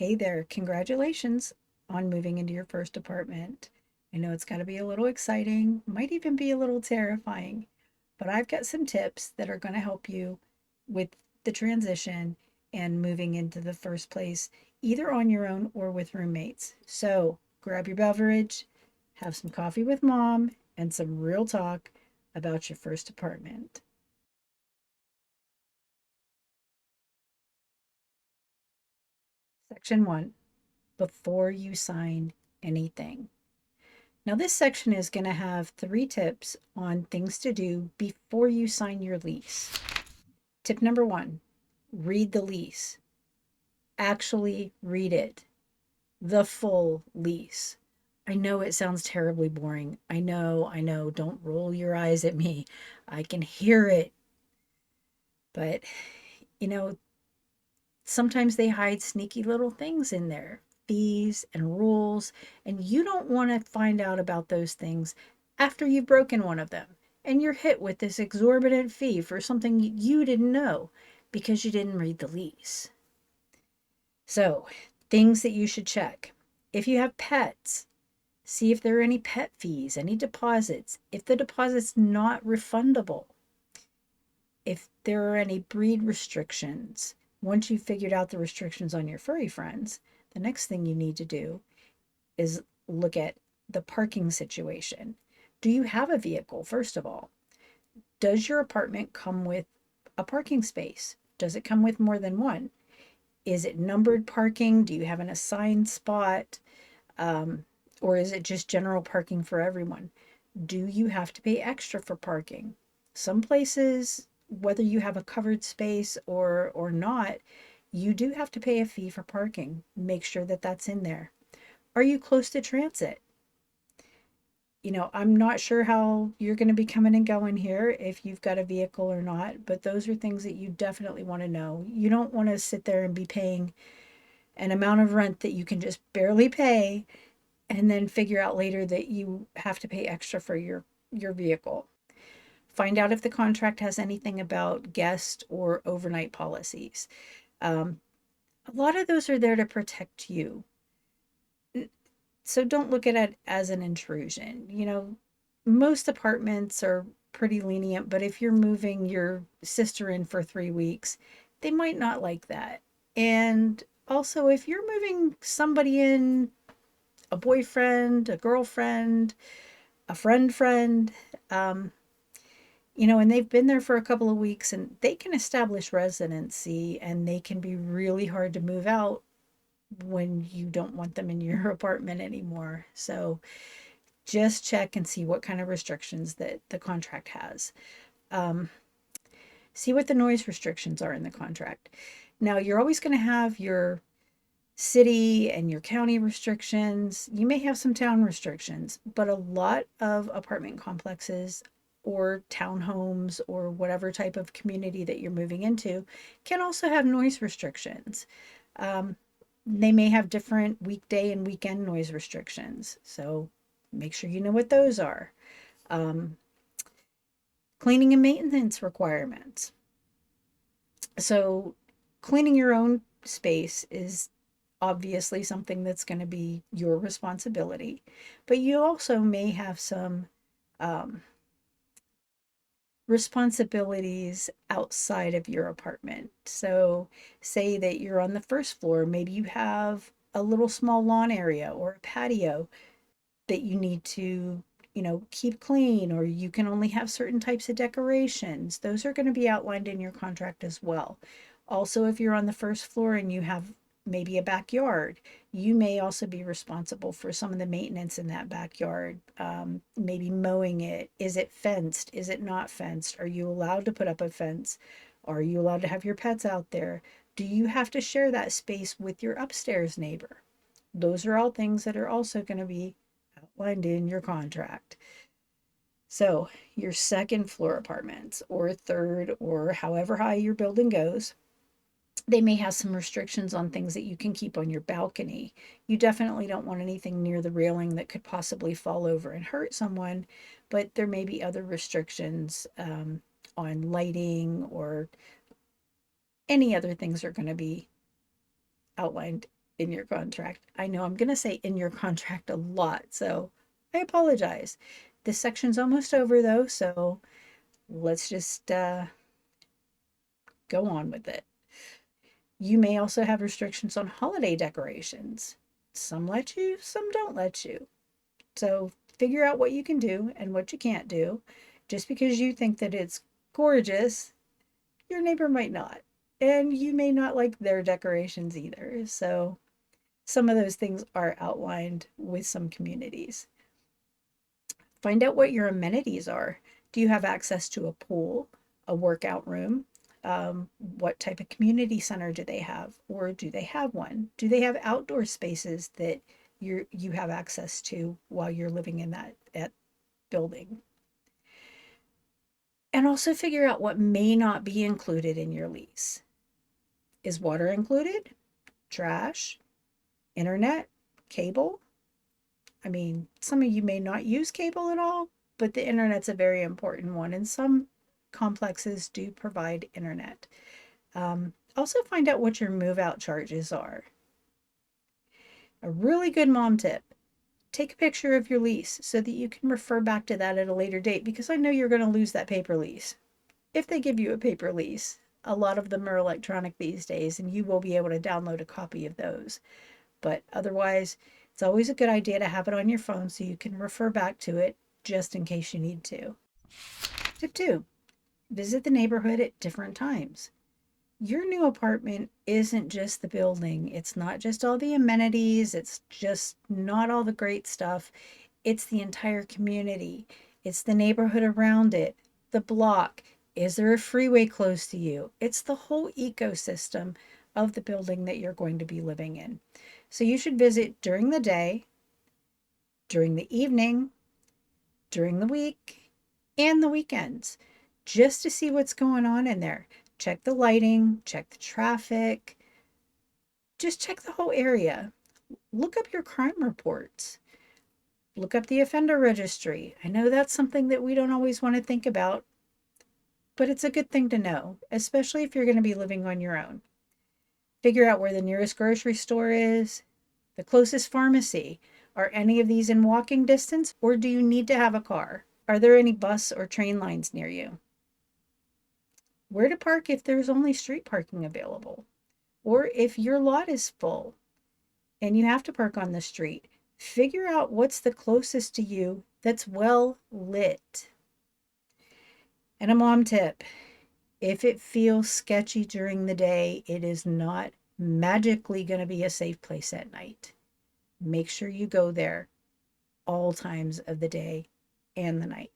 Hey there, congratulations on moving into your first apartment. I know it's got to be a little exciting, might even be a little terrifying, but I've got some tips that are going to help you with the transition and moving into the first place, either on your own or with roommates. So grab your beverage, have some coffee with mom, and some real talk about your first apartment. Section one, before you sign anything. Now, this section is going to have 3 tips on things to do before you sign your lease. Tip number 1, read the lease. Actually read it, the full lease. I know it sounds terribly boring. I know. Don't roll your eyes at me. I can hear it. But, you know, sometimes they hide sneaky little things in there, fees and rules, and you don't want to find out about those things after you've broken one of them and you're hit with this exorbitant fee for something you didn't know because you didn't read the lease. So, things that you should check. If you have pets, see if there are any pet fees, any deposits. If the deposit's not refundable, if there are any breed restrictions. Once you've figured out the restrictions on your furry friends, the next thing you need to do is look at the parking situation. Do you have a vehicle, first of all? Does your apartment come with a parking space? Does it come with more than one? Is it numbered parking? Do you have an assigned spot? Um, or is it just general parking for everyone? Do you have to pay extra for parking? Some places, whether you have a covered space or not, you do have to pay a fee for parking. Make sure that that's in there. Are you close to transit? I'm not sure how you're going to be coming and going here, if you've got a vehicle or not, but those are things that you definitely want to know. You don't want to sit there and be paying an amount of rent that you can just barely pay and then figure out later that you have to pay extra for your vehicle. Find out if the contract has anything about guest or overnight policies. Um, a lot of those are there to protect you. So don't look at it as an intrusion. Most apartments are pretty lenient, but if you're moving your sister in for 3 weeks, they might not like that. And also, if you're moving somebody in, a boyfriend, a girlfriend, a friend, um, and they've been there for a couple of weeks and they can establish residency and they can be really hard to move out when you don't want them in your apartment anymore. So just check and see what kind of restrictions that the contract has. Um, See what the noise restrictions are in the contract. Now, you're always going to have your city and your county restrictions. You may have some town restrictions, but a lot of apartment complexes or townhomes or whatever type of community that you're moving into can also have noise restrictions. Um, they may have different weekday and weekend noise restrictions. So make sure you know what those are. Um, Cleaning and maintenance requirements. So, cleaning your own space is obviously something that's going to be your responsibility, but you also may have some um, responsibilities outside of your apartment. So, say that you're on the first floor, maybe you have a little small lawn area or a patio that you need to, keep clean, or you can only have certain types of decorations. Those are going to be outlined in your contract as well. Also, if you're on the first floor and you have maybe a backyard, you may also be responsible for some of the maintenance in that backyard. Maybe mowing it. Is it fenced? Is it not fenced? Are you allowed to put up a fence? Are you allowed to have your pets out there? Do you have to share that space with your upstairs neighbor? Those are all things that are also going to be outlined in your contract. So, your second floor apartments or third or however high your building goes, they may have some restrictions on things that you can keep on your balcony. You definitely don't want anything near the railing that could possibly fall over and hurt someone, but there may be other restrictions on lighting or any other things are going to be outlined in your contract. I know I'm going to say in your contract a lot, so I apologize. This section's almost over though, so let's just go on with it. You may also have restrictions on holiday decorations. Some let you, some don't let you. So figure out what you can do and what you can't do. Just because you think that it's gorgeous, your neighbor might not. And you may not like their decorations either. So some of those things are outlined with some communities. Find out what your amenities are. Do you have access to a pool, a workout room? What type of community center do they have, or do they have one? Do they have outdoor spaces that you have access to while you're living in that building? And also figure out what may not be included in your lease. Is water included? Trash? Internet? Cable? I mean, some of you may not use cable at all, but the internet's a very important one, and some complexes do provide internet. Also, find out what your move out charges are. A really good mom tip: take a picture of your lease so that you can refer back to that at a later date, because I know you're going to lose that paper lease. If they give you a paper lease, a lot of them are electronic these days, and you will be able to download a copy of those. But otherwise, it's always a good idea to have it on your phone so you can refer back to it just in case you need to. Tip two: visit the neighborhood at different times. Your new apartment isn't just the building, it's not just all the amenities, it's just not all the great stuff. It's the entire community, it's the neighborhood around it, the block. Is there a freeway close to you? It's the whole ecosystem of the building that you're going to be living in. So you should visit during the day, during the evening, during the week, and the weekends, just to see what's going on in there. Check the lighting, check the traffic, just check the whole area. Look up your crime reports. Look up the offender registry. I know that's something that we don't always want to think about, but it's a good thing to know, especially if you're going to be living on your own. Figure out where the nearest grocery store is, the closest pharmacy. Are any of these in walking distance, or do you need to have a car? Are there any bus or train lines near you? Where to park if there's only street parking available? Or if your lot is full and you have to park on the street, figure out what's the closest to you that's well lit. And a mom tip: if it feels sketchy during the day, it is not magically going to be a safe place at night. Make sure you go there all times of the day and the night.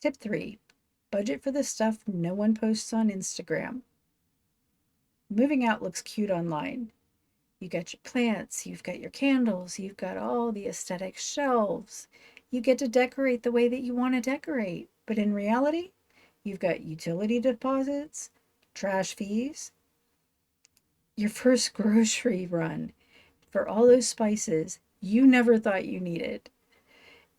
Tip three: budget for the stuff no one posts on Instagram. Moving out looks cute online. You got your plants, you've got your candles, you've got all the aesthetic shelves. You get to decorate the way that you want to decorate. But in reality, you've got utility deposits, trash fees, your first grocery run for all those spices you never thought you needed.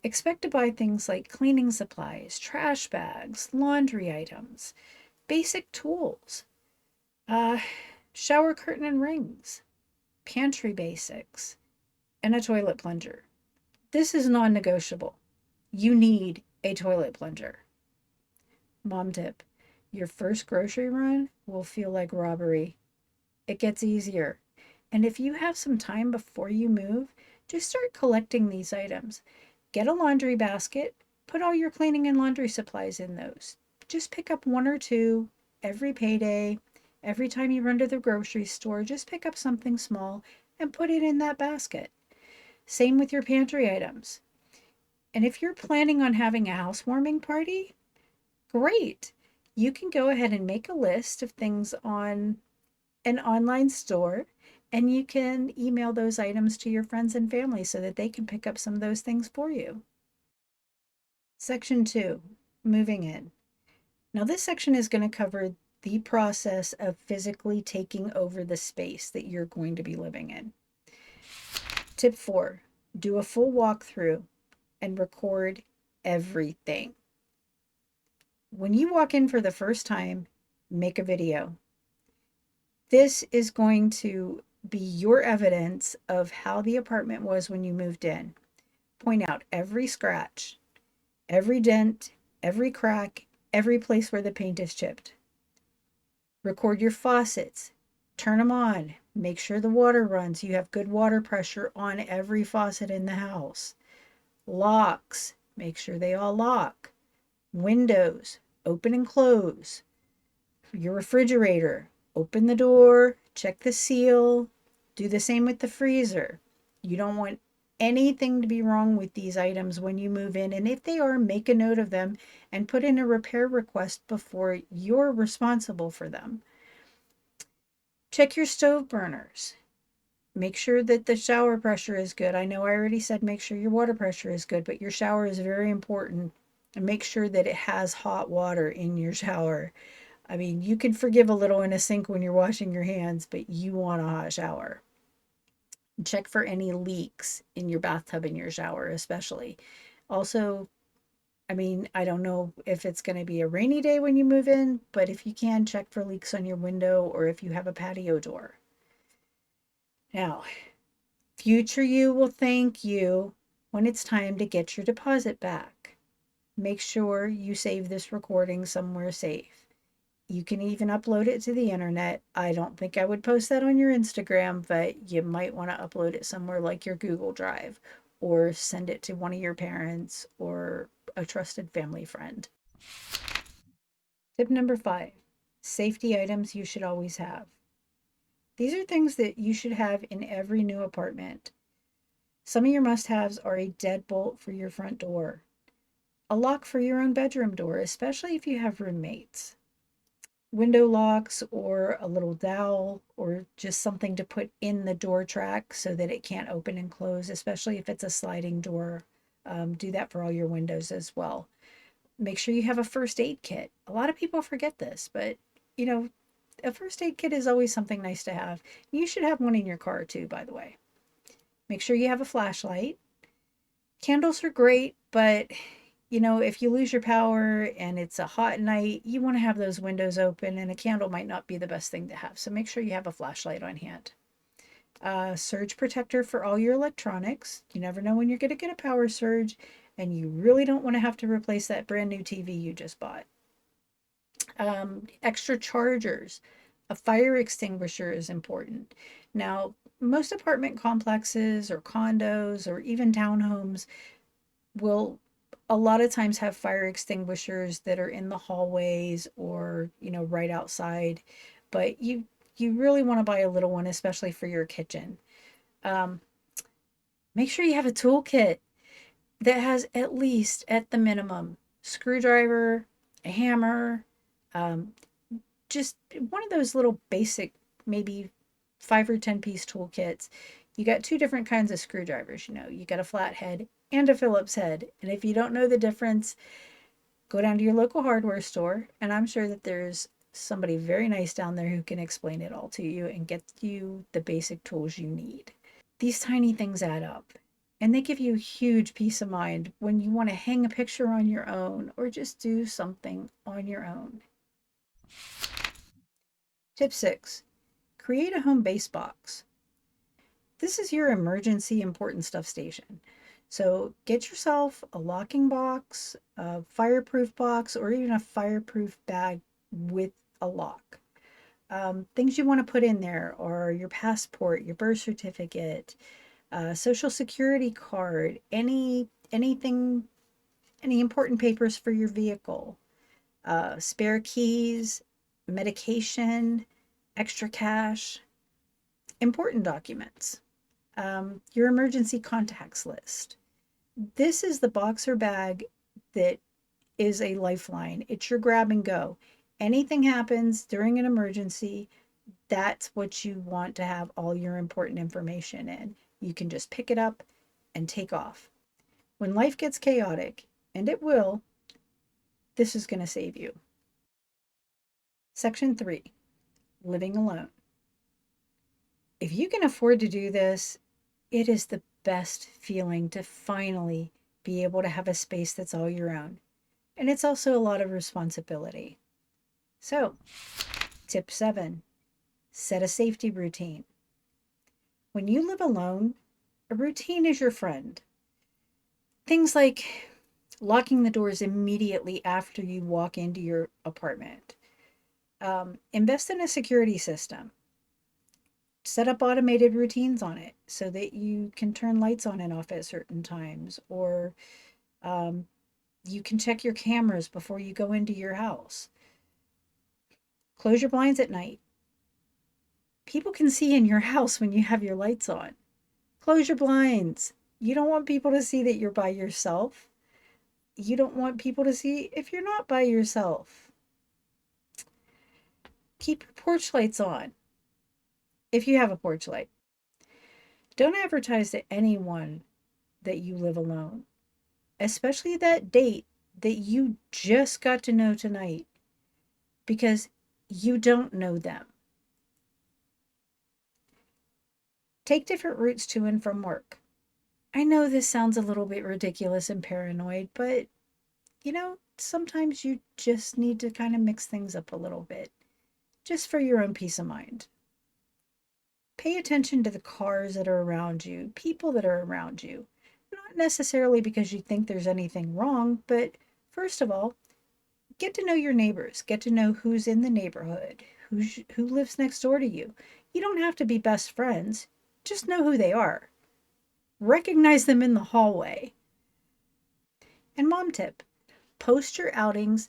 Expect to buy things like cleaning supplies, trash bags, laundry items, basic tools, uh, shower curtain and rings, pantry basics, and a toilet plunger. This is non negotiable. You need a toilet plunger. Mom tip: your first grocery run will feel like robbery. It gets easier. And if you have some time before you move, just start collecting these items. Get a laundry basket, put all your cleaning and laundry supplies in those. Just pick up one or two every payday. Every time you run to the grocery store, just pick up something small and put it in that basket. Same with your pantry items. And if you're planning on having a housewarming party, great. You can go ahead and make a list of things on an online store, and you can email those items to your friends and family so that they can pick up some of those things for you. Section 2: moving in. Now, this section is going to cover the process of physically taking over the space that you're going to be living in. Tip 4: do a full walkthrough and record everything. When you walk in for the first time, make a video. This is going to be your evidence of how the apartment was when you moved in. Point out every scratch, every dent, every crack, every place where the paint is chipped. Record your faucets. Turn them on. Make sure the water runs. You have good water pressure on every faucet in the house. Locks. Make sure they all lock. Windows. Open and close. Your refrigerator. Open the door. Check the seal. Do the same with the freezer. You don't want anything to be wrong with these items when you move in. And if they are, make a note of them and put in a repair request before you're responsible for them. Check your stove burners. Make sure that the shower pressure is good. I know I already said make sure your water pressure is good, but your shower is very important. And make sure that it has hot water in your shower. I mean, you can forgive a little in a sink when you're washing your hands, but you want a hot shower. Check for any leaks in your bathtub and your shower, especially. Also, I mean, I don't know if it's going to be a rainy day when you move in, but if you can, check for leaks on your window or if you have a patio door. Now, future you will thank you when it's time to get your deposit back. Make sure you save this recording somewhere safe. You can even upload it to the internet. I don't think I would post that on your Instagram, but you might want to upload it somewhere like your Google Drive or send it to one of your parents or a trusted family friend. Tip number 5, safety items you should always have. These are things that you should have in every new apartment. Some of your must-haves are a deadbolt for your front door, a lock for your own bedroom door, especially if you have roommates, window locks or a little dowel or just something to put in the door track so that it can't open and close, especially if it's a sliding door. Do that for all your windows as well. Make sure you have a first aid kit. A lot of people forget this, but you know, a first aid kit is always something nice to have. You should have one in your car too, by the way. Make sure you have a flashlight. Candles are great, but if you lose your power and it's a hot night, you want to have those windows open, and a candle might not be the best thing to have. So make sure you have a flashlight on hand. Surge protector for all your electronics. You never know when you're going to get a power surge, and you really don't want to have to replace that brand new TV you just bought. Extra chargers. A fire extinguisher is important. Now, most apartment complexes or condos or even townhomes will a lot of times have fire extinguishers that are in the hallways or right outside, but you really want to buy a little one, especially for your kitchen. um, Make sure you have a toolkit that has at least, at the minimum, screwdriver, a hammer, um, just one of those little basic, maybe 5 or 10 piece toolkits. You got two different kinds of screwdrivers. You got a flathead and a Phillips head. And if you don't know the difference, go down to your local hardware store, and I'm sure that there's somebody very nice down there who can explain it all to you and get you the basic tools you need. These tiny things add up, and they give you huge peace of mind when you want to hang a picture on your own or just do something on your own. Tip 6, create a home base box. This is your emergency important stuff station. So get yourself a locking box, a fireproof box, or even a fireproof bag with a lock. Things you want to put in there are your passport, your birth certificate, social security card, anything, any important papers for your vehicle, spare keys, medication, extra cash, important documents, your emergency contacts list. This is the box or bag that is a lifeline. It's your grab and go. Anything happens during an emergency, that's what you want to have all your important information in. You can just pick it up and take off. When life gets chaotic, and it will, this is going to save you. Section 3, living alone. If you can afford to do this, it is the best feeling to finally be able to have a space that's all your own. And it's also a lot of responsibility. So, tip 7, Set a safety routine. When you live alone, a routine is your friend. Things like locking the doors immediately after you walk into your apartment. Invest in a security system. Set up automated routines on it so that you can turn lights on and off at certain times, or um, you can check your cameras before you go into your house. Close your blinds at night. People can see in your house when you have your lights on. Close your blinds. You don't want people to see that you're by yourself. You don't want people to see if you're not by yourself. Keep your porch lights on if you have a porch light. Don't advertise to anyone that you live alone, especially that date that you just got to know tonight, because you don't know them. Take different routes to and from work. I know this sounds a little bit ridiculous and paranoid, but sometimes you just need to kind of mix things up a little bit, just for your own peace of mind. Pay attention to the cars that are around you, people that are around you. Not necessarily because you think there's anything wrong, but first of all, get to know your neighbors, get to know who's in the neighborhood, who lives next door to you. You don't have to be best friends, just know who they are. Recognize them in the hallway. And mom tip, post your outings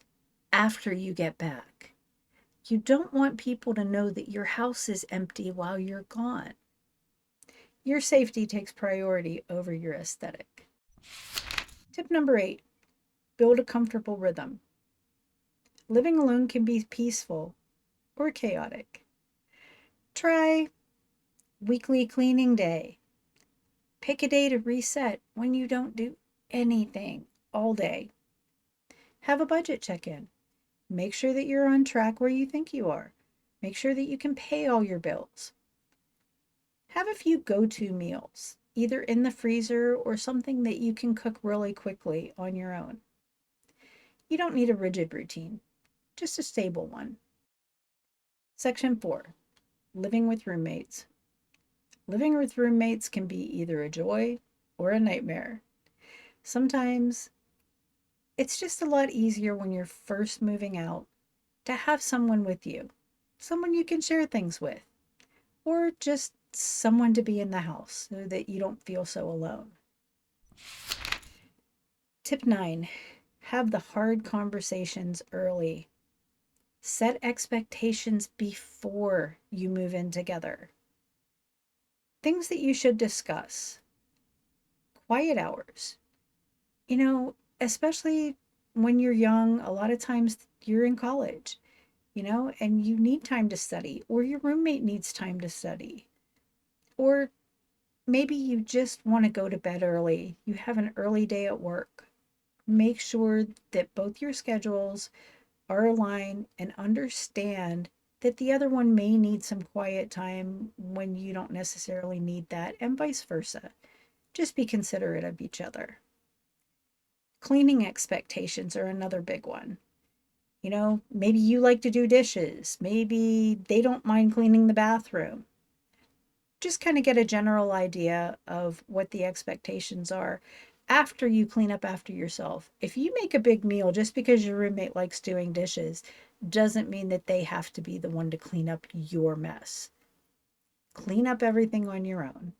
after you get back. You don't want people to know that your house is empty while you're gone. Your safety takes priority over your aesthetic. Tip number 8, build a comfortable rhythm. Living alone can be peaceful or chaotic. Try weekly cleaning day. Pick a day to reset when you don't do anything all day. Have a budget check in. Make sure that you're on track where you think you are. Make sure that you can pay all your bills. Have a few go to meals, either in the freezer or something that you can cook really quickly on your own. You don't need a rigid routine, just a stable one. Section 4, living with roommates. Living with roommates can be either a joy or a nightmare. Sometimes it's just a lot easier when you're first moving out to have someone with you, someone you can share things with, or just someone to be in the house so that you don't feel so alone. Tip 9, have the hard conversations early. Set expectations before you move in together. Things that you should discuss. Quiet hours. Especially when you're young, a lot of times you're in college, and you need time to study, or your roommate needs time to study. Or maybe you just want to go to bed early. You have an early day at work. Make sure that both your schedules are aligned and understand that the other one may need some quiet time when you don't necessarily need that, and vice versa. Just be considerate of each other. Cleaning expectations are another big one. Maybe you like to do dishes. Maybe they don't mind cleaning the bathroom. Just kind of get a general idea of what the expectations are after you clean up after yourself. If you make a big meal just because your roommate likes doing dishes, doesn't mean that they have to be the one to clean up your mess. Clean up everything on your own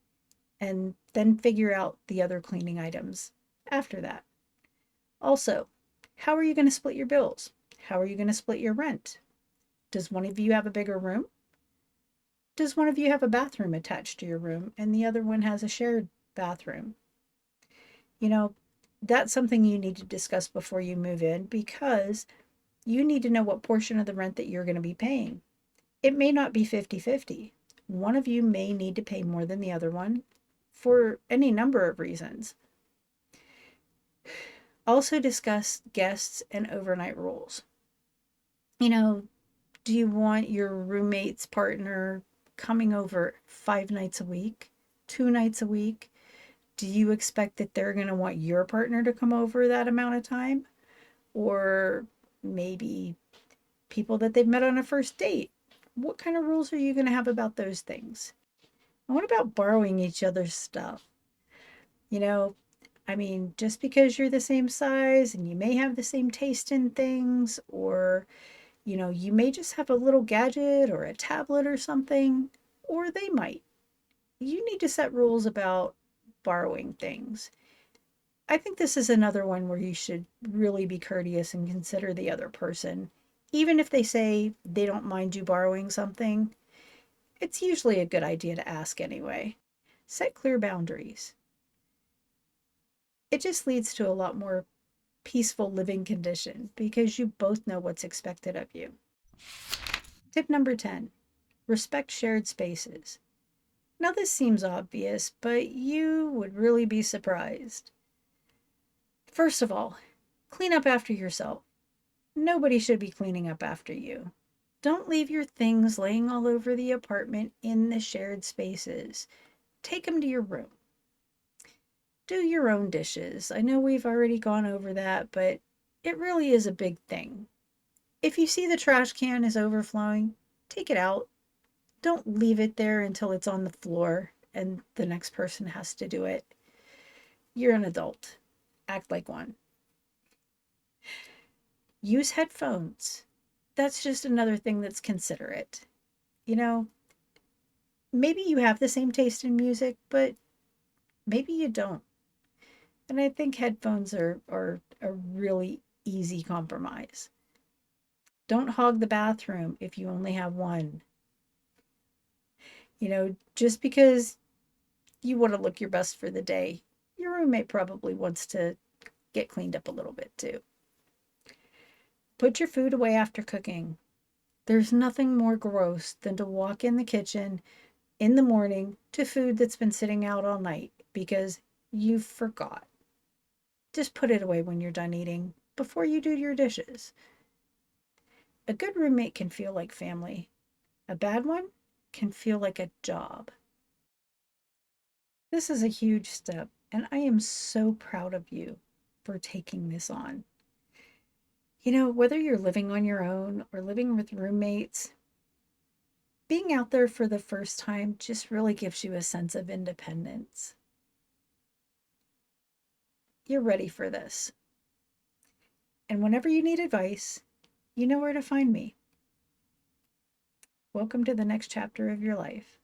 and then figure out the other cleaning items after that. Also, how are you going to split your bills? How are you going to split your rent? Does one of you have a bigger room? Does one of you have a bathroom attached to your room and the other one has a shared bathroom? You know, that's something you need to discuss before you move in, because you need to know what portion of the rent that you're going to be paying. It may not be 50-50. One of you may need to pay more than the other one for any number of reasons. Also discuss guests and overnight rules. Do you want your roommate's partner coming over 5 nights a week, 2 nights a week? Do you expect that they're going to want your partner to come over that amount of time? Or maybe people that they've met on a first date What kind of rules are you going to have about those things? And what about borrowing each other's stuff? You know, I mean, just because you're the same size and you may have the same taste in things, or, you may just have a little gadget or a tablet or something, or they might. You need to set rules about borrowing things. I think this is another one where you should really be courteous and consider the other person. Even if they say they don't mind you borrowing something, it's usually a good idea to ask anyway. Set clear boundaries. It just leads to a lot more peaceful living condition because you both know what's expected of you. Tip number 10, respect shared spaces. Now, this seems obvious, but you would really be surprised. First of all, clean up after yourself. Nobody should be cleaning up after you. Don't leave your things laying all over the apartment in the shared spaces. Take them to your room. Do your own dishes. I know we've already gone over that, but it really is a big thing. If you see the trash can is overflowing, take it out. Don't leave it there until it's on the floor and the next person has to do it. You're an adult. Act like one. Use headphones. That's just another thing that's considerate. You know, maybe you have the same taste in music, but maybe you don't. And I think headphones are a really easy compromise. Don't hog the bathroom if you only have one. Just because you want to look your best for the day, your roommate probably wants to get cleaned up a little bit too. Put your food away after cooking. There's nothing more gross than to walk in the kitchen in the morning to food that's been sitting out all night because you forgot. Just put it away when you're done eating before you do your dishes. A good roommate can feel like family. A bad one can feel like a job. This is a huge step, and I am so proud of you for taking this on. Whether you're living on your own or living with roommates, being out there for the first time just really gives you a sense of independence. You're ready for this. And whenever you need advice, you know where to find me. Welcome to the next chapter of your life.